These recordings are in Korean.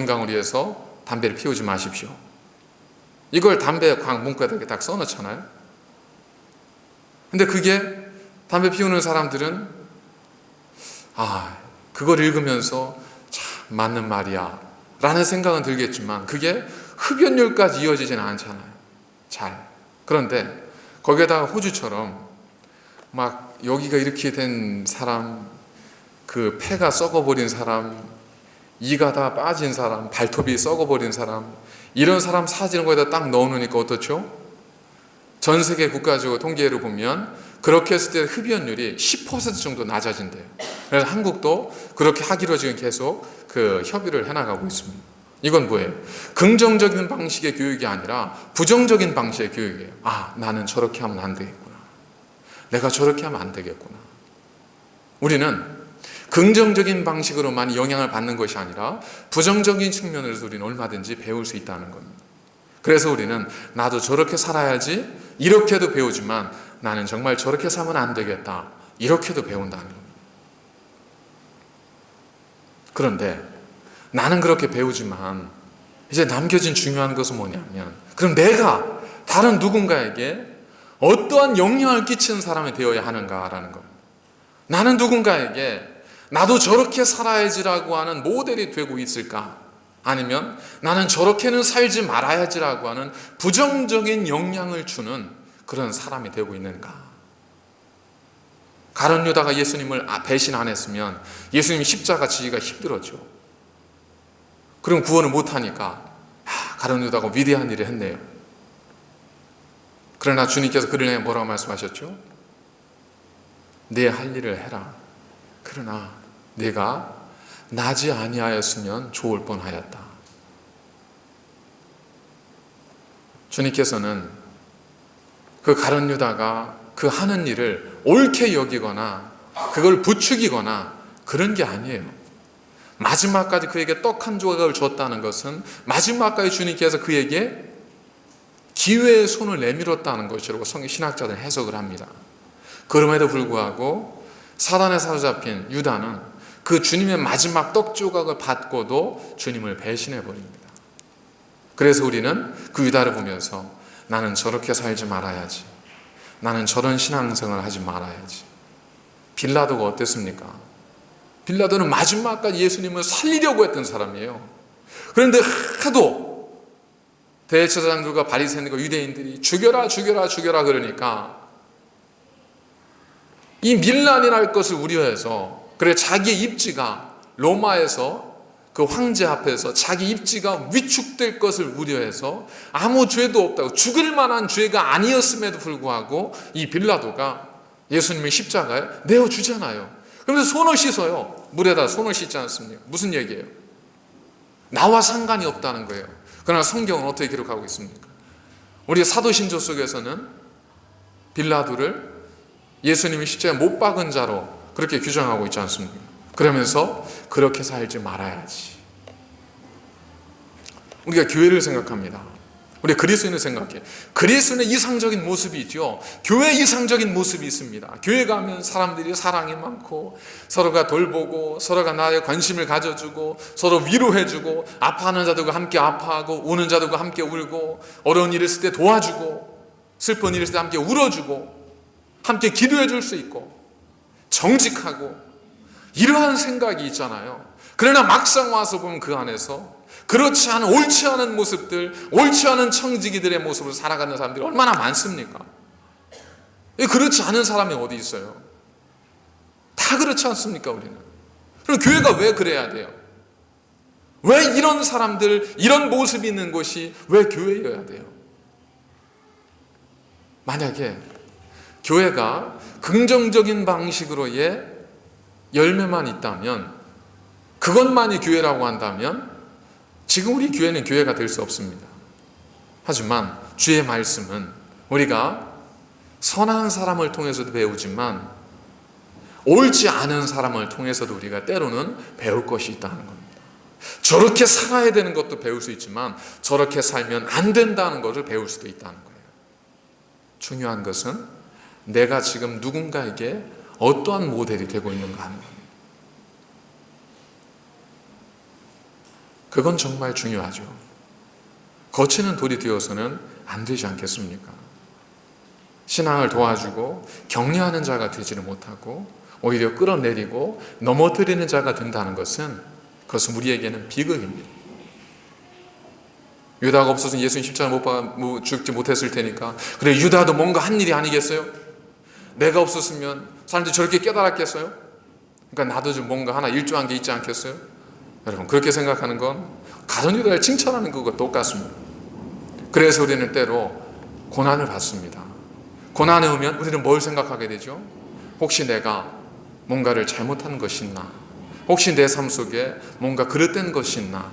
건강을 위해서 담배를 피우지 마십시오. 이걸 담배 문구에다 딱 써놓잖아요. 근데 그게 담배 피우는 사람들은 그걸 읽으면서 참 맞는 말이야 라는 생각은 들겠지만 그게 흡연율까지 이어지지는 않잖아요. 잘. 그런데 거기에다가 호주처럼 막 여기가 이렇게 된 사람, 그 폐가 썩어버린 사람, 이가 다 빠진 사람, 발톱이 썩어버린 사람, 이런 사람 사진을 거기다 딱 넣어놓으니까 어떻죠? 전 세계 국가적으로 통계를 보면 그렇게 했을 때 흡연율이 10% 정도 낮아진대요. 그래서 한국도 그렇게 하기로 지금 계속 그 협의를 해나가고 있습니다. 이건 뭐예요? 긍정적인 방식의 교육이 아니라 부정적인 방식의 교육이에요. 나는 저렇게 하면 안 되겠구나. 내가 저렇게 하면 안 되겠구나. 우리는 긍정적인 방식으로만 영향을 받는 것이 아니라 부정적인 측면에서 우리는 얼마든지 배울 수 있다는 겁니다. 그래서 우리는 나도 저렇게 살아야지 이렇게도 배우지만 나는 정말 저렇게 살면 안 되겠다 이렇게도 배운다는 겁니다. 그런데 나는 그렇게 배우지만 이제 남겨진 중요한 것은 뭐냐면 그럼 내가 다른 누군가에게 어떠한 영향을 끼치는 사람이 되어야 하는가라는 겁니다. 나는 누군가에게 나도 저렇게 살아야지라고 하는 모델이 되고 있을까? 아니면 나는 저렇게는 살지 말아야지라고 하는 부정적인 영향을 주는 그런 사람이 되고 있는가? 가룟 유다가 예수님을 배신 안 했으면 예수님이 십자가 지기가 힘들었죠. 그럼 구원을 못하니까 가룟 유다가 위대한 일을 했네요. 그러나 주님께서 그를 향해 뭐라고 말씀하셨죠? 내 할 일을 해라. 그러나 내가 나지 아니하였으면 좋을 뻔하였다. 주님께서는 그 가룟 유다가 그 하는 일을 옳게 여기거나 그걸 부추기거나 그런 게 아니에요. 마지막까지 그에게 떡 한 조각을 줬다는 것은 마지막까지 주님께서 그에게 기회의 손을 내밀었다는 것이라고 신학자들은 해석을 합니다. 그럼에도 불구하고 사단에 사로잡힌 유다는 그 주님의 마지막 떡 조각을 받고도 주님을 배신해 버립니다. 그래서 우리는 그 유다를 보면서 나는 저렇게 살지 말아야지, 나는 저런 신앙생활을 하지 말아야지. 빌라도가 어땠습니까? 빌라도는 마지막까지 예수님을 살리려고 했던 사람이에요. 그런데 하도 대제사장들과 바리새인들과 유대인들이 죽여라 죽여라 죽여라 그러니까 이 밀란이 날 것을 우려해서 그래 자기의 입지가 로마에서 그 황제 앞에서 자기 입지가 위축될 것을 우려해서 아무 죄도 없다고 죽을 만한 죄가 아니었음에도 불구하고 이 빌라도가 예수님을 십자가에 내어주잖아요. 그러면서 손을 씻어요. 물에다 손을 씻지 않습니까? 무슨 얘기예요? 나와 상관이 없다는 거예요. 그러나 성경은 어떻게 기록하고 있습니까? 우리 사도신조 속에서는 빌라도를 예수님이 십자가에 못 박은 자로 그렇게 규정하고 있지 않습니까? 그러면서 그렇게 살지 말아야지. 우리가 교회를 생각합니다. 우리 그리스도인을 생각해. 그리스도인의 이상적인 모습이 있죠. 교회의 이상적인 모습이 있습니다. 교회 가면 사람들이 사랑이 많고 서로가 돌보고 서로가 나에 관심을 가져주고 서로 위로해주고 아파하는 자들과 함께 아파하고 우는 자들과 함께 울고 어려운 일 있을 때 도와주고 슬픈 일 있을 때 함께 울어주고 함께 기도해 줄 수 있고 정직하고 이러한 생각이 있잖아요. 그러나 막상 와서 보면 그 안에서 그렇지 않은 옳지 않은 모습들, 옳지 않은 청지기들의 모습으로 살아가는 사람들이 얼마나 많습니까? 그렇지 않은 사람이 어디 있어요? 다 그렇지 않습니까 우리는? 그럼 교회가 왜 그래야 돼요? 왜 이런 사람들, 이런 모습이 있는 곳이 왜 교회여야 돼요? 만약에 교회가 긍정적인 방식으로의 열매만 있다면 그것만이 교회라고 한다면 지금 우리 교회는 교회가 될 수 없습니다. 하지만 주의 말씀은 우리가 선한 사람을 통해서도 배우지만 옳지 않은 사람을 통해서도 우리가 때로는 배울 것이 있다는 겁니다. 저렇게 살아야 되는 것도 배울 수 있지만 저렇게 살면 안 된다는 것을 배울 수도 있다는 거예요. 중요한 것은 내가 지금 누군가에게 어떠한 모델이 되고 있는가 하는 겁니다. 그건 정말 중요하죠. 거치는 돌이 되어서는 안 되지 않겠습니까? 신앙을 도와주고 격려하는 자가 되지를 못하고 오히려 끌어내리고 넘어뜨리는 자가 된다는 것은 그것은 우리에게는 비극입니다. 유다가 없어서는 예수님 십자가 못 죽지 못했을 테니까, 그래 유다도 뭔가 한 일이 아니겠어요? 내가 없었으면 사람들이 저렇게 깨달았겠어요? 그러니까 나도 좀 뭔가 하나 일조한 게 있지 않겠어요? 여러분, 그렇게 생각하는 건 가룟 유다를 칭찬하는 것과 똑같습니다. 그래서 우리는 때로 고난을 받습니다. 고난에 오면 우리는 뭘 생각하게 되죠? 혹시 내가 뭔가를 잘못한 것이 있나? 혹시 내 삶 속에 뭔가 그릇된 것이 있나?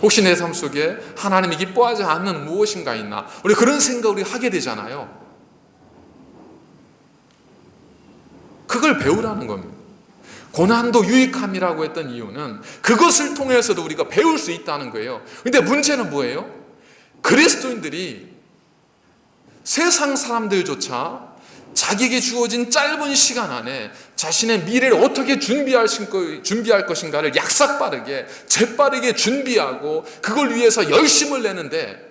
혹시 내 삶 속에 하나님이 기뻐하지 않는 무엇인가 있나? 우리 그런 생각을 하게 되잖아요. 그걸 배우라는 겁니다. 고난도 유익함이라고 했던 이유는 그것을 통해서도 우리가 배울 수 있다는 거예요. 근데 문제는 뭐예요? 그리스도인들이 세상 사람들조차 자기에게 주어진 짧은 시간 안에 자신의 미래를 어떻게 준비할 것인가를 약삭빠르게 재빠르게 준비하고 그걸 위해서 열심을 내는데,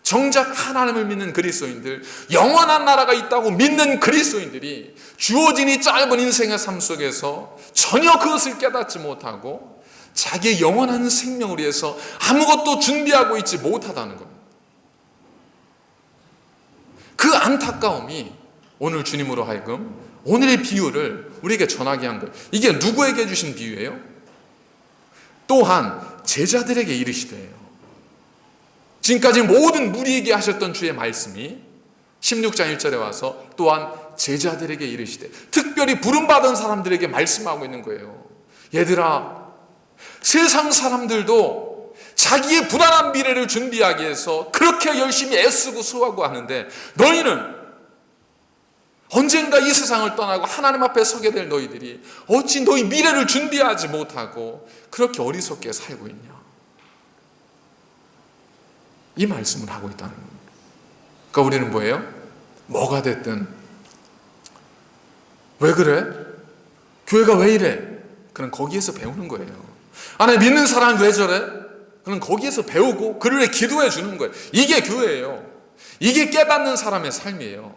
정작 하나님을 믿는 그리스도인들, 영원한 나라가 있다고 믿는 그리스도인들이 주어진 이 짧은 인생의 삶 속에서 전혀 그것을 깨닫지 못하고 자기의 영원한 생명을 위해서 아무것도 준비하고 있지 못하다는 겁니다. 그 안타까움이 오늘 주님으로 하여금 오늘의 비유를 우리에게 전하게 한 거예요. 이게 누구에게 주신 비유예요? 또한 제자들에게 이르시되, 지금까지 모든 무리에게 하셨던 주의 말씀이 16장 1절에 와서 또한 제자들에게 이르시되, 특별히 부름받은 사람들에게 말씀하고 있는 거예요. 얘들아, 세상 사람들도 자기의 불안한 미래를 준비하기 위해서 그렇게 열심히 애쓰고 수고하고 하는데, 너희는 언젠가 이 세상을 떠나고 하나님 앞에 서게 될 너희들이 어찌 너희 미래를 준비하지 못하고 그렇게 어리석게 살고 있냐? 이 말씀을 하고 있다는 겁니다. 그러니까 우리는 뭐예요? 뭐가 됐든, 왜 그래? 교회가 왜 이래? 그럼 거기에서 배우는 거예요. 아니, 믿는 사람이 왜 저래? 그럼 거기에서 배우고 그를 위해 기도해 주는 거예요. 이게 교회예요. 이게 깨닫는 사람의 삶이에요.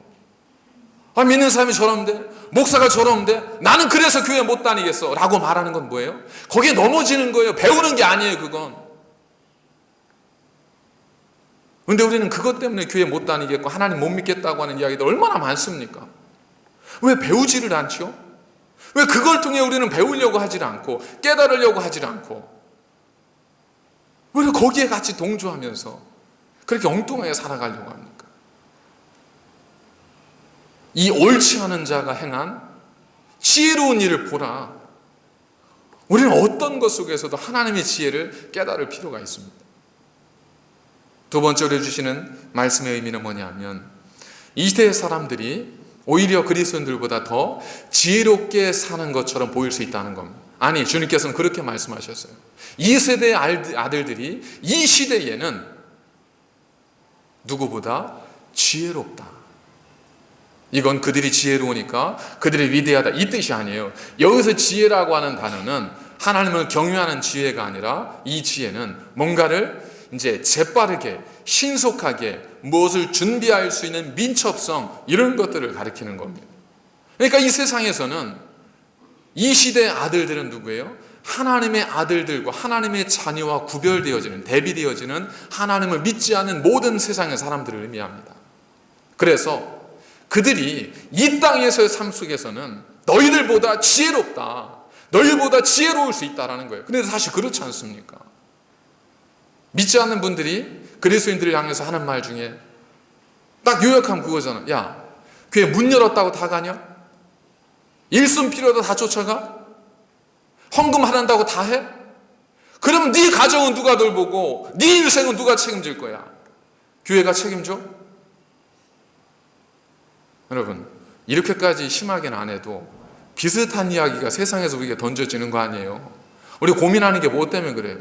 아, 믿는 사람이 저런데, 목사가 저런데 나는 그래서 교회 못 다니겠어 라고 말하는 건 뭐예요? 거기에 넘어지는 거예요. 배우는 게 아니에요. 그건. 그런데 우리는 그것 때문에 교회 못 다니겠고 하나님 못 믿겠다고 하는 이야기도 얼마나 많습니까? 왜 배우지를 않죠? 왜 그걸 통해 우리는 배우려고 하질 않고 깨달으려고 하질 않고 왜 거기에 같이 동조하면서 그렇게 엉뚱하게 살아가려고 합니까? 이 옳지 않은 자가 행한 지혜로운 일을 보라. 우리는 어떤 것 속에서도 하나님의 지혜를 깨달을 필요가 있습니다. 두 번째로 주시는 말씀의 의미는 뭐냐면, 이 시대의 사람들이 오히려 그리스도인들보다 더 지혜롭게 사는 것처럼 보일 수 있다는 겁니다. 아니, 주님께서는 그렇게 말씀하셨어요. 이 세대의 아들들이 이 시대에는 누구보다 지혜롭다. 이건 그들이 지혜로우니까 그들이 위대하다 이 뜻이 아니에요. 여기서 지혜라고 하는 단어는 하나님을 경외하는 지혜가 아니라, 이 지혜는 뭔가를 이제 재빠르게 신속하게 무엇을 준비할 수 있는 민첩성, 이런 것들을 가리키는 겁니다. 그러니까 이 세상에서는 이 시대의 아들들은 누구예요? 하나님의 아들들과 하나님의 자녀와 구별되어지는, 대비되어지는 하나님을 믿지 않는 모든 세상의 사람들을 의미합니다. 그래서 그들이 이 땅에서의 삶 속에서는 너희들보다 지혜롭다, 너희보다 지혜로울 수 있다라는 거예요. 근데 사실 그렇지 않습니까? 믿지 않는 분들이 그리스도인들을 향해서 하는 말 중에 딱 요약하면 그거잖아. 야, 교회 문 열었다고 다 가냐? 일순 필요하다 다 쫓아가? 헌금 하란다고 다 해? 그러면 네 가정은 누가 돌보고 네 인생은 누가 책임질 거야? 교회가 책임져? 여러분, 이렇게까지 심하게는 안 해도 비슷한 이야기가 세상에서 우리에게 던져지는 거 아니에요? 우리 고민하는 게 뭐 때문에 그래요?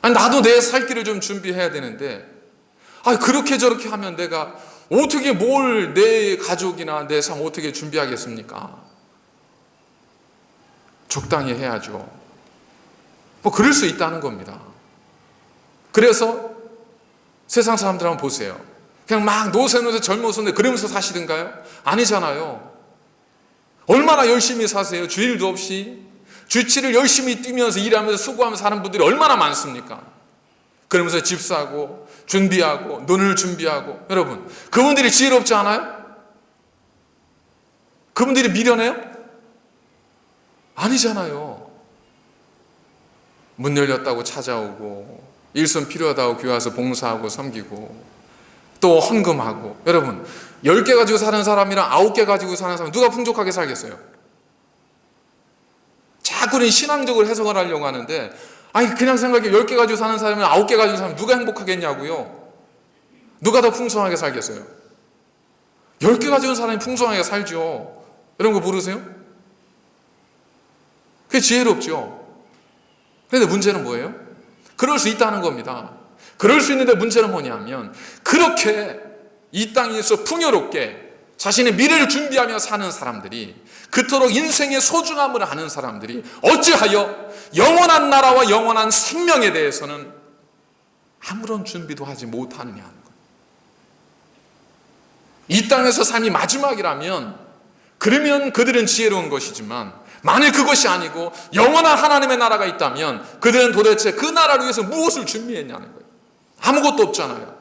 아니, 나도 내 살 길을 좀 준비해야 되는데, 그렇게 저렇게 하면 내가 어떻게 뭘 내 가족이나 내 삶 어떻게 준비하겠습니까? 적당히 해야죠. 뭐 그럴 수 있다는 겁니다. 그래서 세상 사람들 한번 보세요. 그냥 막 노세노세 젊어서인데 그러면서 사시던가요? 아니잖아요. 얼마나 열심히 사세요. 주일도 없이 주치를 열심히 뛰면서 일하면서 수고하면서 사는 분들이 얼마나 많습니까? 그러면서 집 사고 준비하고 논을 준비하고. 여러분, 그분들이 지혜롭지 않아요? 그분들이 미련해요? 아니잖아요. 문 열렸다고 찾아오고 일손 필요하다고 교회 와서 봉사하고 섬기고 또 헌금하고. 여러분, 10개 가지고 사는 사람이랑 9개 가지고 사는 사람 누가 풍족하게 살겠어요? 자꾸는 신앙적으로 해석을 하려고 하는데, 아니 그냥 생각해. 10개 가지고 사는 사람이랑 9개 가지고 사는 사람 누가 행복하겠냐고요? 누가 더 풍성하게 살겠어요? 10개 가지고 사람이 풍성하게 살죠. 이런 거 모르세요? 그게 지혜롭죠. 그런데 문제는 뭐예요? 그럴 수 있다는 겁니다. 그럴 수 있는데 문제는 뭐냐면, 그렇게 이 땅에서 풍요롭게 자신의 미래를 준비하며 사는 사람들이, 그토록 인생의 소중함을 아는 사람들이 어찌하여 영원한 나라와 영원한 생명에 대해서는 아무런 준비도 하지 못하느냐 하는 거예요. 이 땅에서 삶이 마지막이라면 그러면 그들은 지혜로운 것이지만, 만일 그것이 아니고 영원한 하나님의 나라가 있다면 그들은 도대체 그 나라를 위해서 무엇을 준비했냐는 거예요. 아무것도 없잖아요.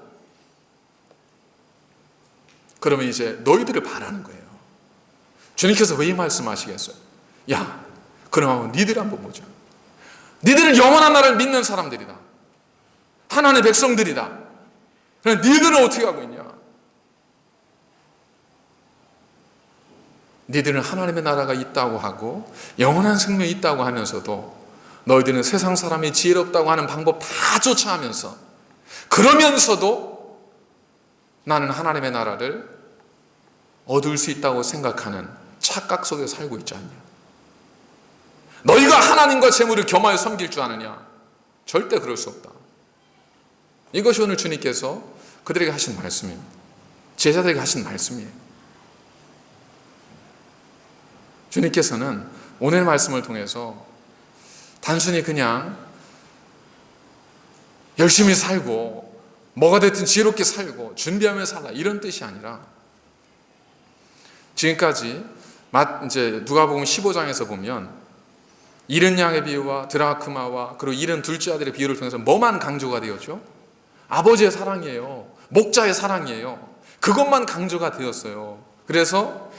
그러면 이제 너희들을 바라는 거예요. 주님께서 왜 이 말씀하시겠어요? 야, 그럼 니들 한번 보자. 니들은 영원한 나라를 믿는 사람들이다. 하나님의 백성들이다. 그럼 니들은 어떻게 하고 있냐? 니들은 하나님의 나라가 있다고 하고 영원한 생명이 있다고 하면서도 너희들은 세상 사람이 지혜롭다고 하는 방법 다 쫓아하면서, 그러면서도 나는 하나님의 나라를 얻을 수 있다고 생각하는 착각 속에 살고 있지 않냐? 너희가 하나님과 재물을 겸하여 섬길 줄 아느냐? 절대 그럴 수 없다. 이것이 오늘 주님께서 그들에게 하신 말씀입니다. 제자들에게 하신 말씀이에요. 주님께서는 오늘 말씀을 통해서 단순히 그냥 열심히 살고 뭐가 됐든 지혜롭게 살고 준비하며 살라 이런 뜻이 아니라, 지금까지 이제 누가복음 15장에서 보면 잃은 양의 비유와 드라크마와 그리고 잃은 둘째 아들의 비유를 통해서 뭐만 강조가 되었죠? 아버지의 사랑이에요. 목자의 사랑이에요. 그것만 강조가 되었어요. 그래서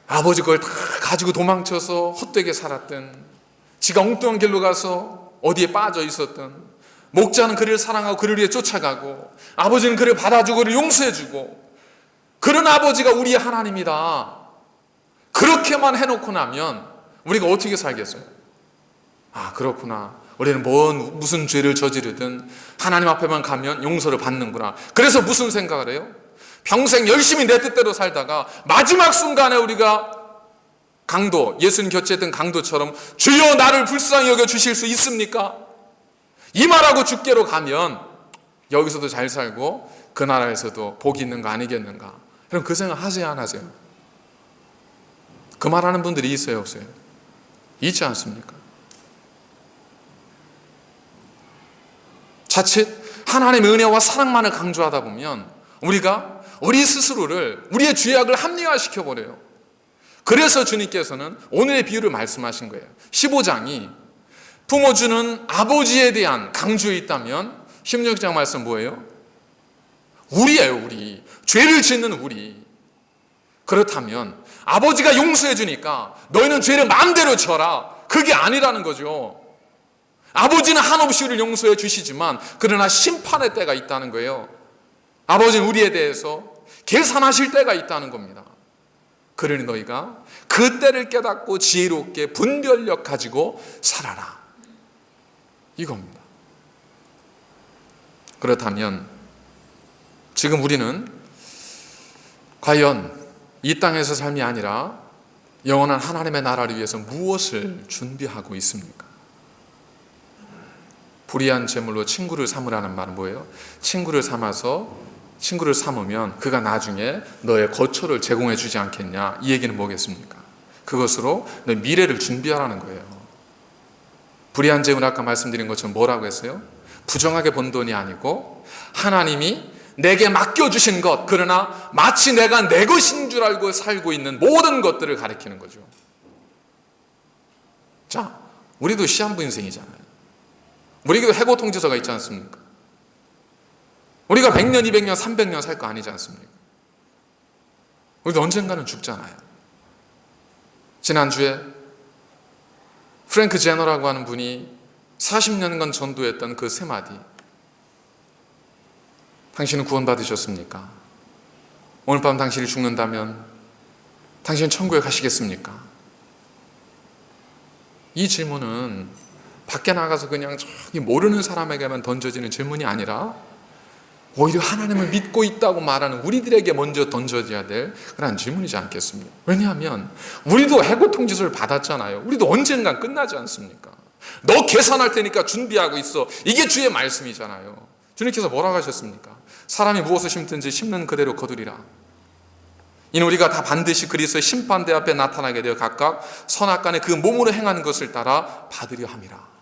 아버지 걸 다 가지고 도망쳐서 헛되게 살았던, 지가 엉뚱한 길로 가서 어디에 빠져 있었던, 목자는 그를 사랑하고 그를 위해 쫓아가고 아버지는 그를 받아주고 그를 용서해주고, 그런 아버지가 우리의 하나님이다. 그렇게만 해놓고 나면 우리가 어떻게 살겠어요? 아, 그렇구나. 우리는 무슨 죄를 저지르든 하나님 앞에만 가면 용서를 받는구나. 그래서 무슨 생각을 해요? 평생 열심히 내 뜻대로 살다가 마지막 순간에 우리가 강도, 예수님 곁에 있던 강도처럼 주여 나를 불쌍히 여겨 주실 수 있습니까? 이 말하고 죽게로 가면 여기서도 잘 살고 그 나라에서도 복이 있는 거 아니겠는가? 그럼 그 생각 하세요, 안 하세요? 그 말하는 분들이 있어요, 없어요? 있지 않습니까? 자칫 하나님의 은혜와 사랑만을 강조하다 보면 우리가 우리 스스로를, 우리의 죄악을 합리화시켜버려요. 그래서 주님께서는 오늘의 비유를 말씀하신 거예요. 15장이 품어주는 아버지에 대한 강조에 있다면 16장 말씀 뭐예요? 우리예요, 우리. 죄를 짓는 우리. 그렇다면 아버지가 용서해 주니까 너희는 죄를 마음대로 져라, 그게 아니라는 거죠. 아버지는 한없이 우리를 용서해 주시지만 그러나 심판의 때가 있다는 거예요. 아버지는 우리에 대해서 계산하실 때가 있다는 겁니다. 그러니 너희가 그 때를 깨닫고 지혜롭게 분별력 가지고 살아라, 이겁니다. 그렇다면 지금 우리는 과연 이 땅에서 삶이 아니라 영원한 하나님의 나라를 위해서 무엇을 준비하고 있습니까? 불의한 재물로 친구를 삼으라는 말은 뭐예요? 친구를 삼으면 그가 나중에 너의 거처를 제공해 주지 않겠냐, 이 얘기는 뭐겠습니까? 그것으로 너의 미래를 준비하라는 거예요. 불의한 재물 아까 말씀드린 것처럼 뭐라고 했어요? 부정하게 번 돈이 아니고 하나님이 내게 맡겨주신 것, 그러나 마치 내가 내 것인 줄 알고 살고 있는 모든 것들을 가리키는 거죠. 자, 우리도 시한부 인생이잖아요. 우리에게도 해고 통지서가 있지 않습니까? 우리가 100년, 200년, 300년 살 거 아니지 않습니까? 우리도 언젠가는 죽잖아요. 지난주에 프랭크 제너라고 하는 분이 40년간 전도했던 그 세 마디. 당신은 구원받으셨습니까? 오늘 밤 당신이 죽는다면 당신은 천국에 가시겠습니까? 이 질문은 밖에 나가서 그냥 저기 모르는 사람에게만 던져지는 질문이 아니라 오히려 하나님을 믿고 있다고 말하는 우리들에게 먼저 던져져야 될 그런 질문이지 않겠습니까? 왜냐하면 우리도 해고 통지서를 받았잖아요. 우리도 언젠간 끝나지 않습니까? 너 계산할 테니까 준비하고 있어. 이게 주의 말씀이잖아요. 주님께서 뭐라고 하셨습니까? 사람이 무엇을 심든지 심는 그대로 거두리라. 이는 우리가 다 반드시 그리스도의 심판대 앞에 나타나게 되어 각각 선악간에 그 몸으로 행하는 것을 따라 받으려 함이라.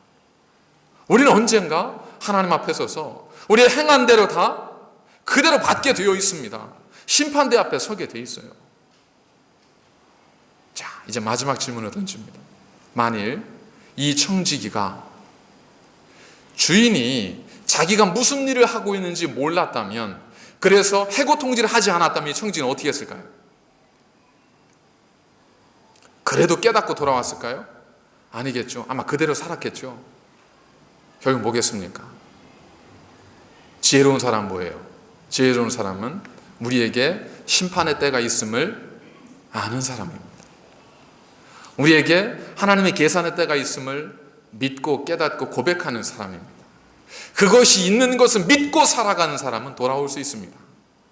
우리는 언젠가 하나님 앞에 서서 우리의 행한 대로 다 그대로 받게 되어 있습니다. 심판대 앞에 서게 되어 있어요. 자, 이제 마지막 질문을 던집니다. 만일 이 청지기가 주인이 자기가 무슨 일을 하고 있는지 몰랐다면, 그래서 해고 통지를 하지 않았다면 이 청지기는 어떻게 했을까요? 그래도 깨닫고 돌아왔을까요? 아니겠죠. 아마 그대로 살았겠죠. 결국 뭐겠습니까? 지혜로운 사람은 뭐예요? 지혜로운 사람은 우리에게 심판의 때가 있음을 아는 사람입니다. 우리에게 하나님의 계산의 때가 있음을 믿고 깨닫고 고백하는 사람입니다. 그것이 있는 것을 믿고 살아가는 사람은 돌아올 수 있습니다.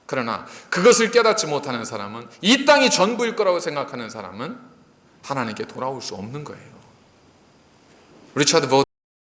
그러나 그것을 깨닫지 못하는 사람은, 이 땅이 전부일 거라고 생각하는 사람은 하나님께 돌아올 수 없는 거예요. 리차드